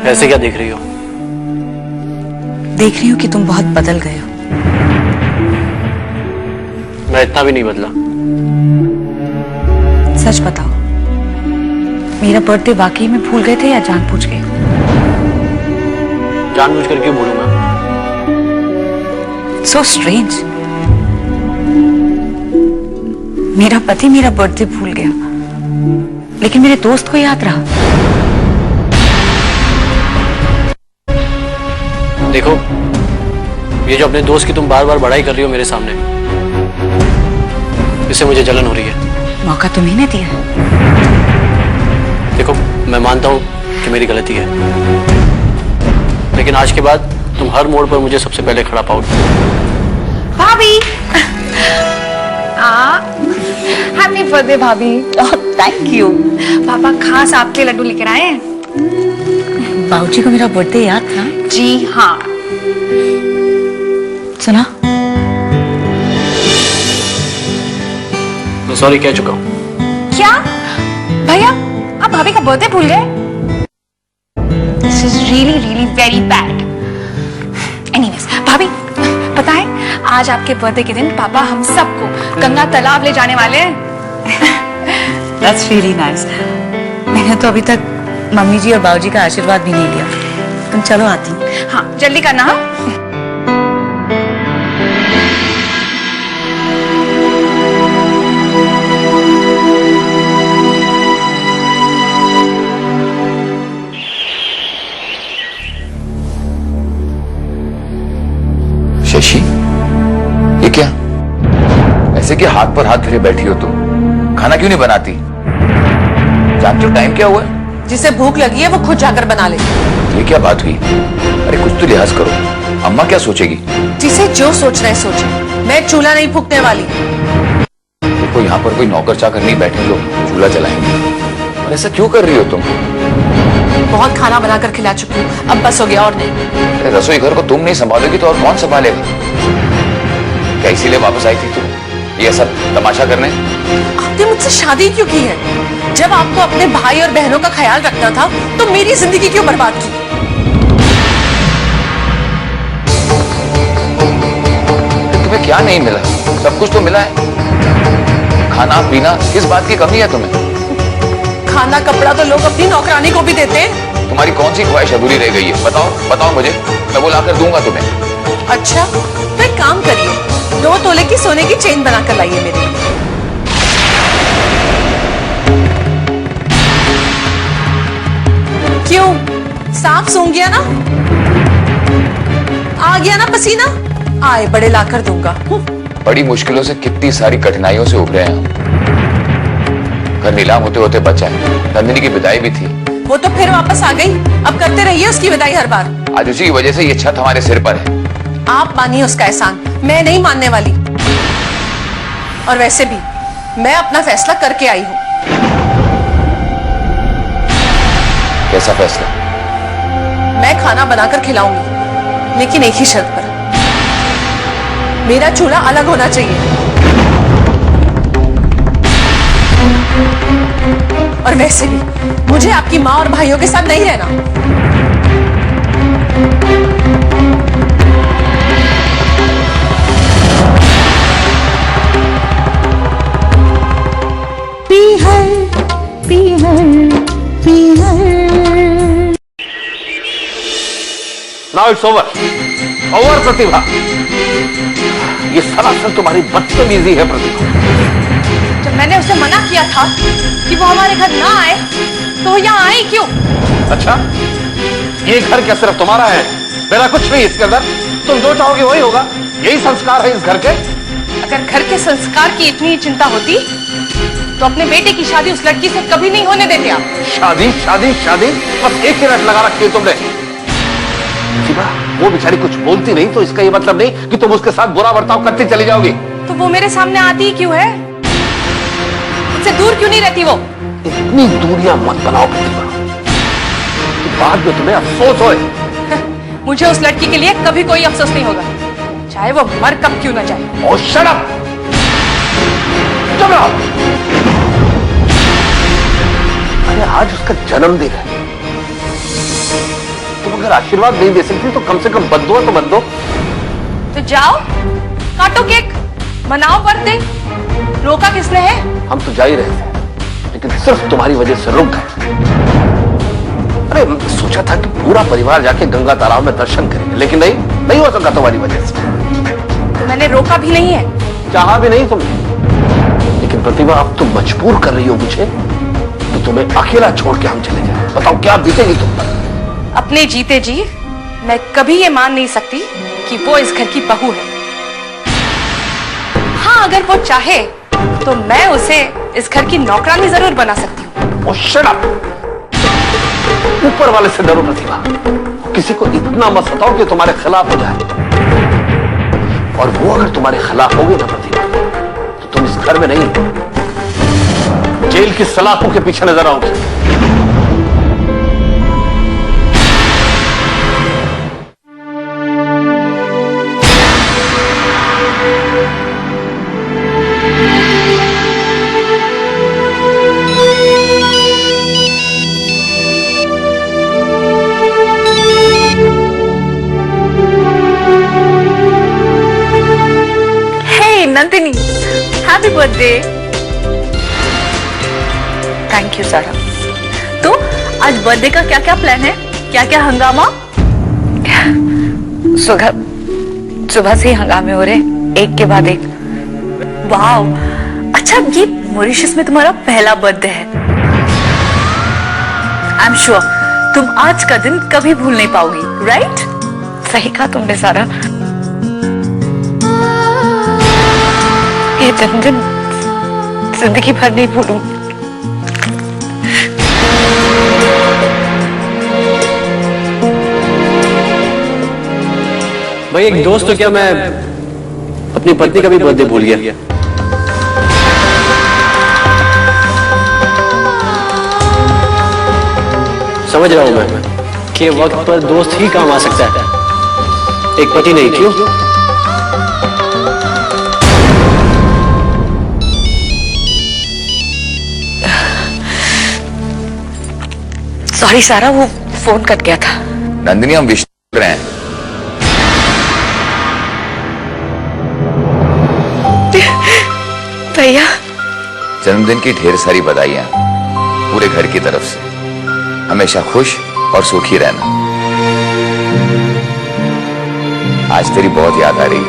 ऐसे क्या देख रही हो? देख रही हूँ कि तुम बहुत बदल गए हो। मैं इतना भी नहीं बदला। सच बताओ, मेरा बर्थडे वाकई में भूल गए थे या जानबूझ के? जानबूझकर क्यों भूलूंगा? So strange. मेरा पति मेरा बर्थडे भूल गया, लेकिन मेरे दोस्त को याद रहा। देखो, ये जो अपने दोस्त की तुम बार बार बड़ाई कर रही हो मेरे सामने, इससे मुझे जलन हो रही है। मौका तुम्ही ने दिया। देखो, मैं मानता हूं कि मेरी गलती है, लेकिन आज के बाद तुम हर मोड़ पर मुझे सबसे पहले खड़ा पाओगे। भाभी, हैप्पी बर्थडे भाभी। Thank you. पापा खास आपके लड्डू लेकर आए हैं। बाबूजी को मेरा बर्थडे याद था? जी हाँ। सुना? मैं सॉरी कह चुका हूं। क्या भैया, आप भाभी का बर्थडे भूल गए? This is really really very bad. Anyways भाभी, पता है आज आपके बर्थडे के दिन पापा हम सबको गंगा तालाब ले जाने वाले हैं। That's really nice. मैंने तो अभी तक मम्मी जी और बाबूजी का आशीर्वाद भी नहीं लिया। तुम चलो आती हूँ। हाँ जल्दी करना। हाँ शशि, ये क्या? ऐसे कि हाथ पर हाथ धरे बैठी हो तुम? खाना क्यों नहीं बनाती? जानती हो टाइम क्या हुआ है? जिसे भूख लगी है वो खुद जाकर बना ले। ये क्या बात हुई? अरे कुछ तो लिहाज करो। अम्मा क्या सोचेगी? जिसे जो सोचना है सोचे, मैं चूल्हा नहीं फूकने वाली। देखो, यहाँ पर कोई नौकर चाकर नहीं बैठे लोग चूल्हा जलाएंगे। और ऐसा क्यों कर रही हो तुम? बहुत खाना बनाकर खिला चुकी हूँ, अब बस हो गया और नहीं। अरे रसोई घर को तुम नहीं संभालोगी तो और कौन संभालेगा? क्या इसीलिए वापस आई थी तुम ये सब तमाशा करने? आपने मुझसे शादी क्यों की है? जब आपको अपने भाई और बहनों का ख्याल रखना था तो मेरी जिंदगी क्यों बर्बाद की? तुम्हें क्या नहीं मिला? सब कुछ तो मिला है। खाना पीना, किस बात की कमी है तुम्हें? खाना कपड़ा तो लोग अपनी नौकरानी को भी देते हैं। तुम्हारी कौन सी ख्वाहिश अधूरी रह गई है? बताओ बताओ मुझे, मैं वो लाकर दूंगा तुम्हें। अच्छा तो एक काम करिए, 2 तोले की सोने की चेन बनाकर लाइए मेरे लिए। क्यों, साफ सूंघ गया ना? आ गया ना पसीना? आए बड़े लाकर दूंगा। बड़ी मुश्किलों से कितनी सारी कठिनाइयों से उभरे हैं हम। घर नीलाम होते होते बचा है। नंदिनी की विदाई भी थी। वो तो फिर वापस आ गई, अब करते रहिए उसकी विदाई हर बार। आज उसी की वजह से ये छत हमारे सिर पर है। आप मानिए उसका एहसान, मैं नहीं मानने वाली। और वैसे भी मैं अपना फैसला करके आई हूं। कैसा फैसला? मैं खाना बनाकर खिलाऊंगी, लेकिन एक ही शर्त पर। मेरा चूल्हा अलग होना चाहिए। और वैसे भी मुझे आपकी माँ और भाइयों के साथ नहीं रहना। Now it's over. ओवर प्रतिभा। ये सरासर तुम्हारी बदतमीजी है प्रतिभा। जब मैंने उसे मना किया था कि वो हमारे घर ना आए, तो वो यहाँ आई क्यों? अच्छा, ये घर क्या सिर्फ तुम्हारा है? मेरा कुछ नहीं इसके अंदर। तुम जो चाहोगे वही होगा। यही संस्कार है इस घर के। अगर घर के संस्कार की इतनी चिंता होती तो अपने बेटे की शादी उस लड़की से कभी नहीं होने देते आप। शादी शादी शादी, बस एक ही रट लगा रखी है तुमने। वो बेचारी कुछ बोलती नहीं तो इसका ये मतलब नहीं कि तुम उसके साथ बुरा बर्ताव करती चली जाओगी। तो वो मेरे सामने आती ही क्यों है? मुझसे दूर क्यों नहीं रहती वो? इतनी दूरियां मत बनाओ प्रतिभा कि बाद में तुम्हें अफसोस होए। मुझे उस लड़की के लिए कभी कोई अफसोस नहीं होगा, चाहे वो मर कब क्यों ना जाए। और शट अप! चुप रहो। अरे आज उसका जन्मदिन है। अगर आशीर्वाद नहीं दे सकती तो कम से कम बद्दुआ तो मत दो। तो जाओ काटो केक, मनाओ बर्थडे। रोका किसने है? हम तो जा ही रहे थे, लेकिन सिर्फ तुम्हारी वजह से रुक गए। अरे सोचा था कि पूरा परिवार जाके गंगा तालाब में दर्शन करेंगे, लेकिन नहीं हो सका तुम्हारी वजह से। तो मैंने रोका भी नहीं है। चाहा भी नहीं तुमने, लेकिन प्रतिभा अब तुम मजबूर कर रही हो मुझे तो तुम्हें अकेला छोड़ के हम चले जाए। बताओ क्या बीतेगी तुम पर? अपने जीते जी मैं कभी ये मान नहीं सकती कि वो इस घर की बहू है। हाँ, अगर वो चाहे तो मैं उसे इस घर की नौकरानी जरूर बना सकती हूँ। Oh, shut up! ऊपर वाले से डरो प्रतिभा, किसी को इतना मत सताओ कि तुम्हारे खिलाफ हो जाए। और वो अगर तुम्हारे खिलाफ होगी ना प्रतिभा, तो तुम इस घर में नहीं, जेल की सलाखों के पीछे नजर आओगे। Nandini, happy birthday. Thank you सारा। तो आज बर्थडे का क्या क्या प्लान है? क्या क्या हंगामा? सुबह से ही हंगामे हो रहे, एक के बाद एक। वाह, अच्छा ये मॉरिशस में तुम्हारा पहला बर्थडे है। आई एम श्योर तुम आज का दिन कभी भूल नहीं पाओगी, राइट? सही कहा तुमने सारा। ये दिन जिंदगी भर नहीं भूलूंगी। भाई एक दोस्त तो क्या, मैं अपनी पत्नी का भी बर्थडे भूल गया। समझ रहा हूं मैं कि वक्त पर दोस्त ही काम आ सकता है, एक पति नहीं। क्यों? सॉरी सारा, वो फोन कट गया था। नंदिनी, हम विश कर रहे हैं। भैया, जन्मदिन की ढेर सारी बधाइयां पूरे घर की तरफ से। हमेशा खुश और सुखी रहना। आज तेरी बहुत याद आ रही है।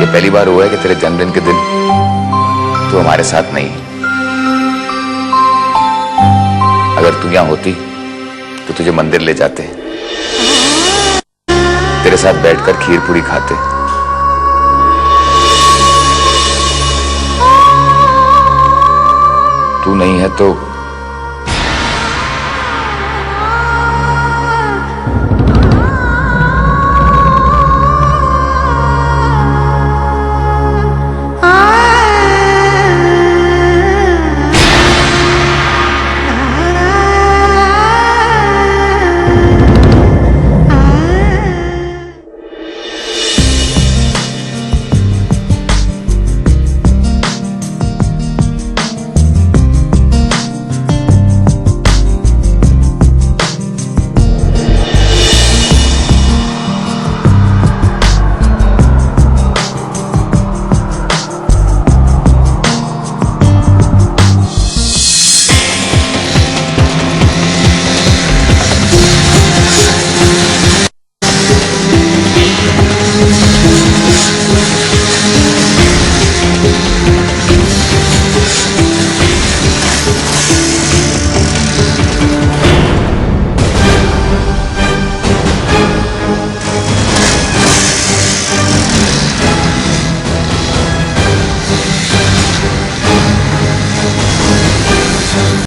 ये पहली बार हुआ है कि तेरे जन्मदिन के दिन तू हमारे साथ नहीं है। अगर तू यहां होती तो तुझे मंदिर ले जाते, तेरे साथ बैठकर खीर पूरी खाते। तू नहीं है तो